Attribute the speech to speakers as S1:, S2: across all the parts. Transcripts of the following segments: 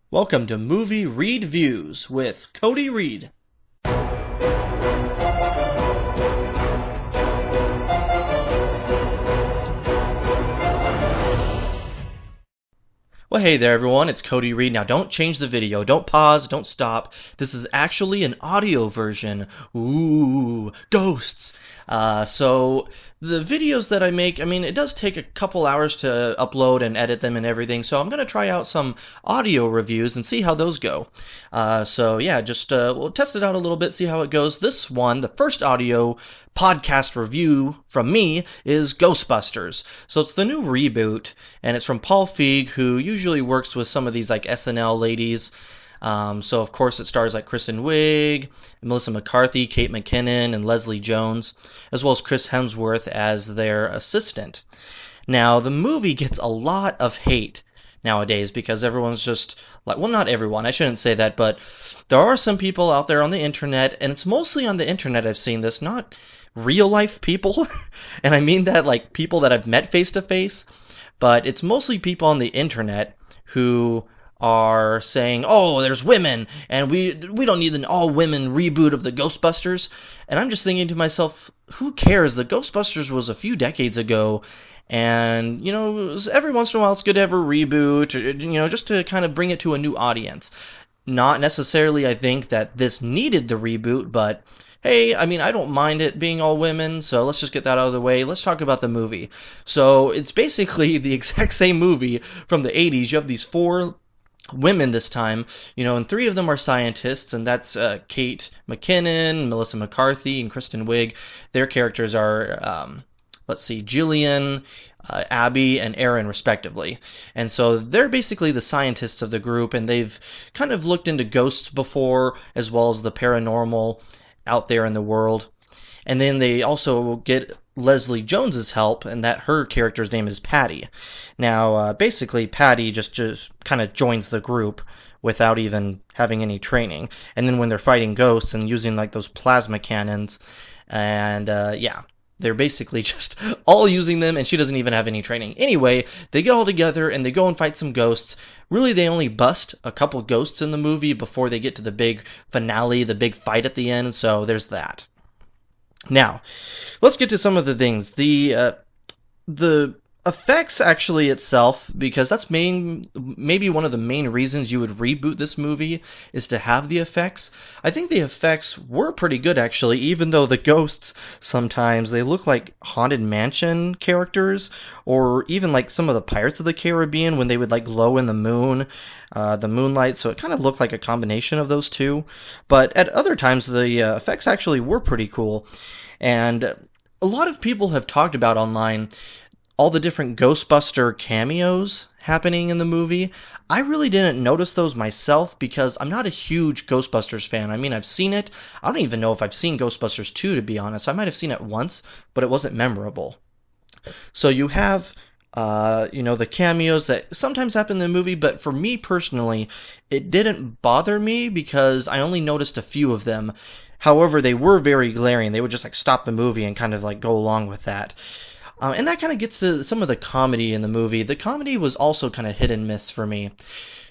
S1: Welcome to Movie Reedviews with Cody Reed. Well, hey there, everyone. It's Cody Reed. Now, don't change the video. Don't pause. Don't stop. This is actually an audio version. Ooh, ghosts. So the videos that I make, it does take a couple hours to upload and edit them and everything. So I'm going to try out some audio reviews and see how those go. We'll test it out a little bit, see how it goes. This one, the first audio podcast review from me, is Ghostbusters. So it's the new reboot, and it's from Paul Feig, who usually works with some of these like SNL ladies. So of course it stars like Kristen Wiig, Melissa McCarthy, Kate McKinnon, and Leslie Jones, as well as Chris Hemsworth as their assistant. Now the movie gets a lot of hate nowadays because everyone's just like, well, not everyone, I shouldn't say that, but there are some people out there on the internet, and it's mostly on the internet I've seen this, not real life people, and I mean that like people that I've met face to face, but it's mostly people on the internet who are saying, oh, there's women, and we don't need an all-women reboot of the Ghostbusters. And I'm just thinking to myself, who cares? The Ghostbusters was a few decades ago, and, every once in a while it's good to have a reboot, just to kind of bring it to a new audience. Not necessarily, I think, that this needed the reboot, but hey, I don't mind it being all women, so let's just get that out of the way. Let's talk about the movie. So it's basically the exact same movie from the 80s. You have these four women this time, and three of them are scientists, and that's Kate McKinnon, Melissa McCarthy, and Kristen Wiig. Their characters are, Jillian, Abby, and Aaron, respectively. And so they're basically the scientists of the group, and they've kind of looked into ghosts before, as well as the paranormal out there in the world. And then they also get Leslie Jones's help, and that her character's name is Patty. Now, basically, Patty just kind of joins the group without even having any training. And then when they're fighting ghosts and using like those plasma cannons, and they're basically just all using them, and she doesn't even have any training. Anyway, they get all together and they go and fight some ghosts. Really, they only bust a couple ghosts in the movie before they get to the big finale, the big fight at the end, so there's that. Now, let's get to some of the things. The effects actually itself, because that's maybe one of the main reasons you would reboot this movie, is to have the effects. I think the effects were pretty good, actually, even though the ghosts, sometimes, they look like Haunted Mansion characters, or even like some of the Pirates of the Caribbean when they would like glow in the moonlight, so it kind of looked like a combination of those two. But at other times, the effects actually were pretty cool. And a lot of people have talked about online all the different Ghostbuster cameos happening in the movie. I really didn't notice those myself because I'm not a huge Ghostbusters fan. I've seen it. I don't even know if I've seen Ghostbusters 2, to be honest. I might have seen it once, but it wasn't memorable. So you have, the cameos that sometimes happen in the movie, but for me personally, it didn't bother me because I only noticed a few of them. However, they were very glaring. They would just like stop the movie and kind of like go along with that. And that kind of gets to some of the comedy in the movie. The comedy was also kind of hit and miss for me.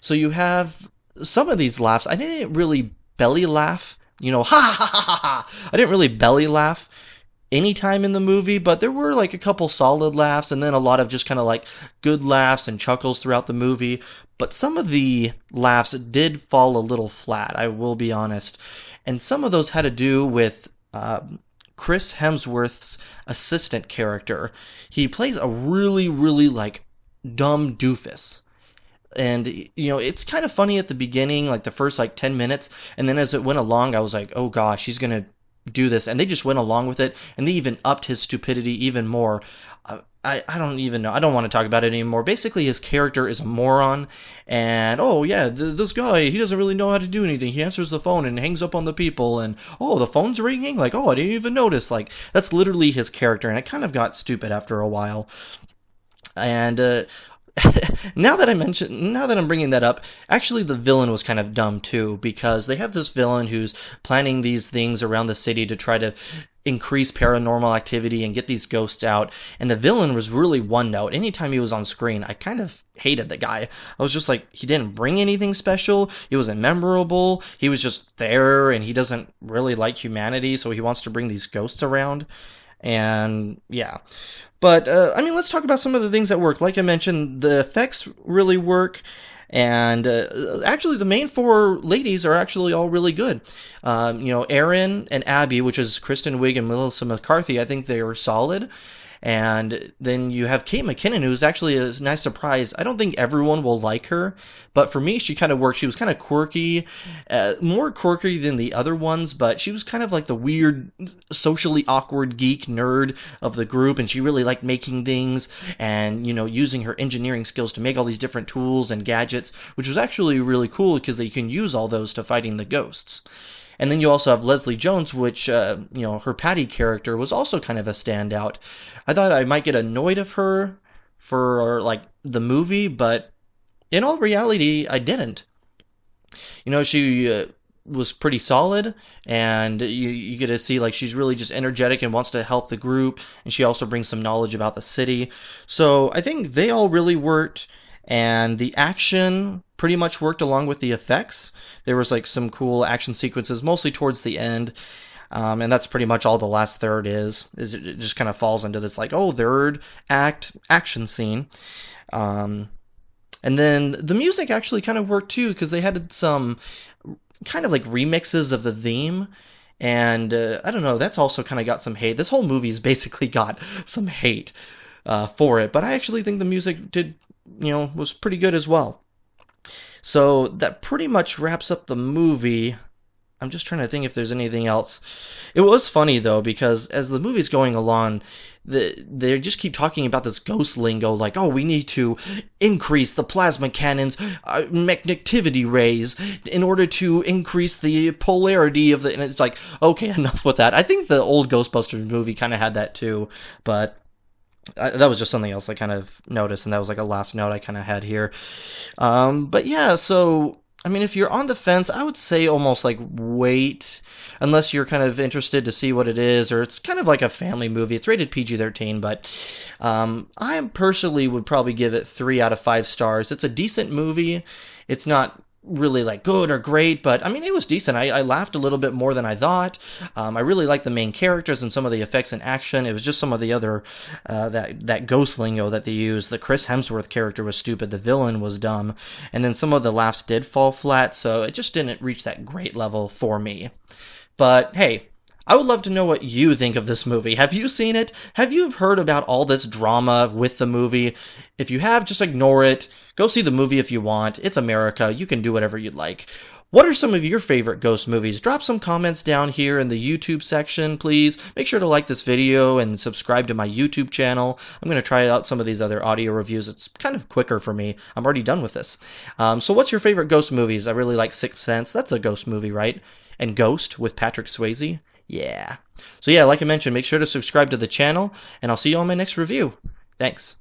S1: So you have some of these laughs. I didn't really belly laugh, ha ha ha ha ha. I didn't really belly laugh anytime in the movie, but there were like a couple solid laughs and then a lot of just kind of like good laughs and chuckles throughout the movie. But some of the laughs did fall a little flat, I will be honest. And some of those had to do with Chris Hemsworth's assistant character. He plays a really, really, dumb doofus. And, it's kind of funny at the beginning, like the first, 10 minutes. And then as it went along, I was like, oh gosh, he's going to do this. And they just went along with it. And they even upped his stupidity even more. I don't even know. I don't want to talk about it anymore. Basically, his character is a moron. And, this guy, he doesn't really know how to do anything. He answers the phone and hangs up on the people. And, the phone's ringing? I didn't even notice. That's literally his character. And it kind of got stupid after a while. And, now that I'm bringing that up, actually the villain was kind of dumb too, because they have this villain who's planning these things around the city to try to increase paranormal activity and get these ghosts out. And the villain was really one note. Anytime he was on screen, I kind of hated the guy. I was just like, he didn't bring anything special. He wasn't memorable. He was just there, and he doesn't really like humanity, so he wants to bring these ghosts around. And yeah. But, I mean, let's talk about some of the things that work. Like I mentioned, the effects really work. And actually, the main four ladies are actually all really good. Erin and Abby, which is Kristen Wiig and Melissa McCarthy, I think they were solid. And then you have Kate McKinnon, who's actually a nice surprise. I don't think everyone will like her, but for me, she kind of worked. She was kind of quirky, more quirky than the other ones, but she was kind of like the weird, socially awkward geek nerd of the group, and she really liked making things and, using her engineering skills to make all these different tools and gadgets, which was actually really cool because they can use all those to fighting the ghosts. And then you also have Leslie Jones, which, her Patty character was also kind of a standout. I thought I might get annoyed of her for, the movie, but in all reality, I didn't. She was pretty solid, and you get to see, she's really just energetic and wants to help the group, and she also brings some knowledge about the city. So I think they all really worked. And the action pretty much worked along with the effects. There was some cool action sequences, mostly towards the end. And that's pretty much all the last third is it just kind of falls into this third act action scene. And then the music actually kind of worked too, because they had some kind of remixes of the theme. And I don't know, that's also kind of got some hate. This whole movie's basically got some hate for it. But I actually think the music was pretty good as well. So that pretty much wraps up the movie. I'm just trying to think if there's anything else. It was funny, though, because as the movie's going along, they just keep talking about this ghost lingo, we need to increase the plasma cannon's magnetivity rays in order to increase the polarity of the... And it's okay, enough with that. I think the old Ghostbusters movie kind of had that, too, but... that was just something else I kind of noticed, and that was a last note I kind of had here. But yeah, so, I mean, if you're on the fence, I would say almost wait, unless you're kind of interested to see what it is, or it's kind of like a family movie. It's rated PG-13, but I personally would probably give it 3 out of 5 stars. It's a decent movie. It's not really good or great, but I mean, it was decent. I laughed a little bit more than I thought. I really liked the main characters and some of the effects in action. It was just some of the other that ghost lingo that they used. The Chris Hemsworth character was stupid. The villain was dumb, and then some of the laughs did fall flat. So it just didn't reach that great level for me. But hey, I would love to know what you think of this movie. Have you seen it? Have you heard about all this drama with the movie? If you have, just ignore it. Go see the movie if you want. It's America. You can do whatever you'd like. What are some of your favorite ghost movies? Drop some comments down here in the YouTube section, please. Make sure to like this video and subscribe to my YouTube channel. I'm going to try out some of these other audio reviews. It's kind of quicker for me. I'm already done with this. So what's your favorite ghost movies? I really like Sixth Sense. That's a ghost movie, right? And Ghost with Patrick Swayze. Yeah. So yeah, like I mentioned, make sure to subscribe to the channel, and I'll see you on my next review. Thanks.